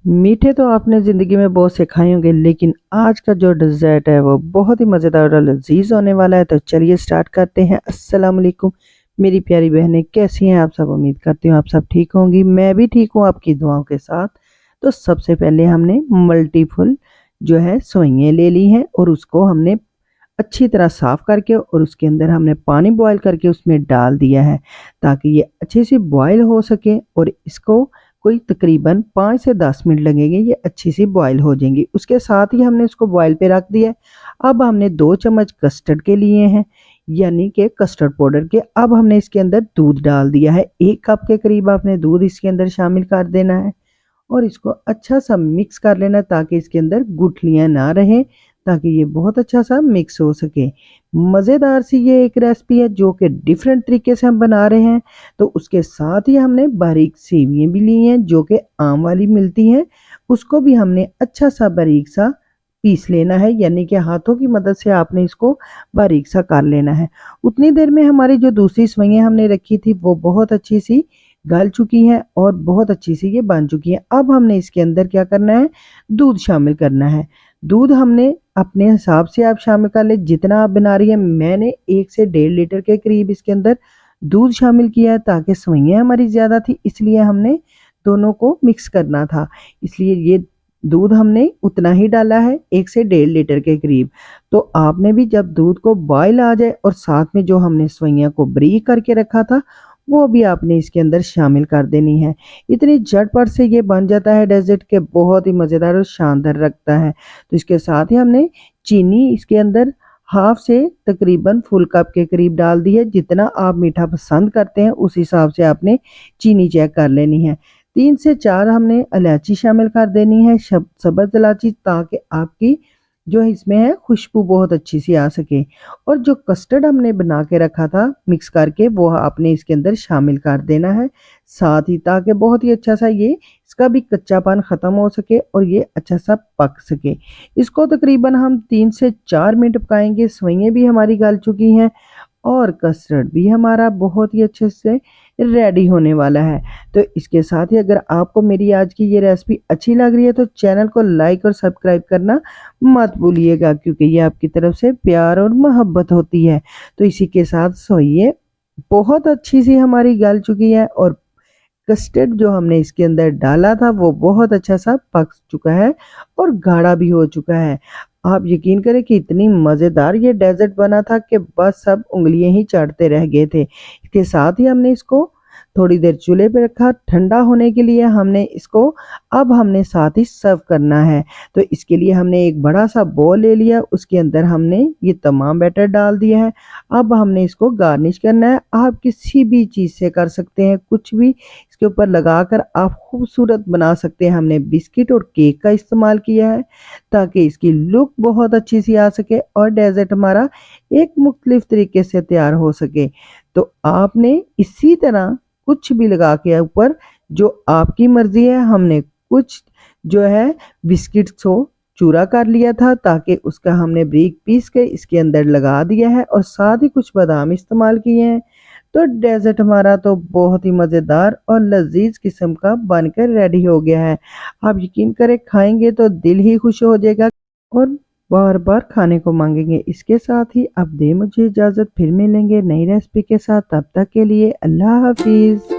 मीठे तो आपने ज़िंदगी में बहुत से खाए होंगे, लेकिन आज का जो डेज़र्ट है वो बहुत ही मज़ेदार और लज़ीज़ होने वाला है। तो चलिए स्टार्ट करते हैं। अस्सलाम वालेकुम मेरी प्यारी बहनें, कैसी हैं आप सब? उम्मीद करती हूँ आप सब ठीक होंगी। मैं भी ठीक हूँ आपकी दुआओं के साथ। तो सबसे पहले हमने मल्टीफुल जो है सेवइयाँ ले ली हैं और उसको हमने अच्छी तरह साफ़ करके और उसके अंदर हमने पानी बॉयल करके उसमें डाल दिया है, ताकि ये अच्छे से बॉयल हो सके और इसको कोई तकरीबन 5 से 10 मिनट लगेंगे, ये अच्छी सी बॉयल हो जाएंगी। उसके साथ ही हमने इसको बॉयल पे रख दिया है। अब हमने 2 चम्मच कस्टर्ड के लिए हैं, यानी कि कस्टर्ड पाउडर के। अब हमने इसके अंदर दूध डाल दिया है, 1 कप के करीब आपने दूध इसके अंदर शामिल कर देना है और इसको अच्छा सा मिक्स कर लेना, ताकि इसके अंदर गुठलियाँ ना रहें, ताकि ये बहुत अच्छा सा मिक्स हो सके। मज़ेदार सी ये एक रेसिपी है जो कि डिफरेंट तरीके से हम बना रहे हैं। तो उसके साथ ही हमने बारीक सेवियाँ भी ली हैं जो कि आम वाली मिलती हैं, उसको भी हमने अच्छा सा बारीक सा पीस लेना है, यानी कि हाथों की मदद से आपने इसको बारीक सा कर लेना है। उतनी देर में हमारी जो दूसरी सेवइयाँ हमने रखी थी वो बहुत अच्छी सी गल चुकी हैं और बहुत अच्छी सी ये बन चुकी हैं। अब हमने इसके अंदर क्या करना है, दूध शामिल करना है। दूध हमने अपने हिसाब से आप शामिल कर लें, जितना आप बना रही हैं। मैंने 1 से 1.5 लीटर के करीब इसके अंदर दूध शामिल किया है, ताकि सेवइयाँ हमारी ज़्यादा थी, इसलिए हमने दोनों को मिक्स करना था। इसलिए ये दूध हमने उतना ही डाला है, 1 से 1.5 लीटर के करीब। तो आपने भी जब दूध को बॉयल आ जाए और साथ में जो हमने सेवइयाँ को बारीक करके रखा था, वो भी आपने इसके अंदर शामिल कर देनी है। इतनी झटपट से ये बन जाता है डेज़र्ट के, बहुत ही मज़ेदार और शानदार लगता है। तो इसके साथ ही हमने चीनी इसके अंदर हाफ से तकरीबन फुल कप के करीब डाल दी है। जितना आप मीठा पसंद करते हैं उस हिसाब से आपने चीनी चेक कर लेनी है। 3 से 4 हमने इलायची शामिल कर देनी है, सब्ज़ इलायची, ताकि आपकी जो इसमें है खुशबू बहुत अच्छी सी आ सके। और जो कस्टर्ड हमने बना के रखा था मिक्स करके, वो आपने इसके अंदर शामिल कर देना है साथ ही, ताकि बहुत ही अच्छा सा ये इसका भी कच्चापन ख़त्म हो सके और ये अच्छा सा पक सके। इसको तकरीबन हम 3 से 4 मिनट पकाएंगे। सेवइयाँ भी हमारी गल चुकी हैं और कस्टर्ड भी हमारा बहुत ही अच्छे से रेडी होने वाला है। तो इसके साथ ही अगर आपको मेरी आज की ये रेसिपी अच्छी लग रही है तो चैनल को लाइक और सब्सक्राइब करना मत भूलिएगा, क्योंकि ये आपकी तरफ से प्यार और मोहब्बत होती है। तो इसी के साथ सोइए, बहुत अच्छी सी हमारी गल चुकी है और कस्टर्ड जो हमने इसके अंदर डाला था वो बहुत अच्छा सा पक चुका है और गाढ़ा भी हो चुका है। आप यकीन करें कि इतनी मज़ेदार ये डेज़र्ट बना था कि बस सब उँगलियां ही चाटते रह गए थे। इसके साथ ही हमने इसको थोड़ी देर चूल्हे पे रखा ठंडा होने के लिए। हमने इसको अब हमने साथ ही सर्व करना है। तो इसके लिए हमने एक बड़ा सा बाउल ले लिया, उसके अंदर हमने ये तमाम बैटर डाल दिया है। अब हमने इसको गार्निश करना है। आप किसी भी चीज़ से कर सकते हैं, कुछ भी इसके ऊपर लगाकर आप खूबसूरत बना सकते हैं। हमने बिस्किट और केक का इस्तेमाल किया है, ताकि इसकी लुक बहुत अच्छी सी आ सके और डेज़र्ट हमारा एक मुख्तलिफ तरीके से तैयार हो सके। तो आपने इसी तरह कुछ भी लगा के ऊपर, जो आपकी मर्ज़ी है। हमने कुछ जो है बिस्किट्स को चूरा कर लिया था, ताकि उसका हमने बारीक पीस के इसके अंदर लगा दिया है और साथ ही कुछ बादाम इस्तेमाल किए हैं। तो डेज़र्ट हमारा तो बहुत ही मज़ेदार और लज़ीज़ किस्म का बनकर रेडी हो गया है। आप यकीन करें, खाएँगे तो दिल ही खुश हो जाएगा और बार-बार खाने को माँगेंगे। इसके साथ ही अब दें मुझे इजाज़त, फिर मिलेंगे नई रेसिपी के साथ। तब तक के लिए अल्लाह हाफ़िज़।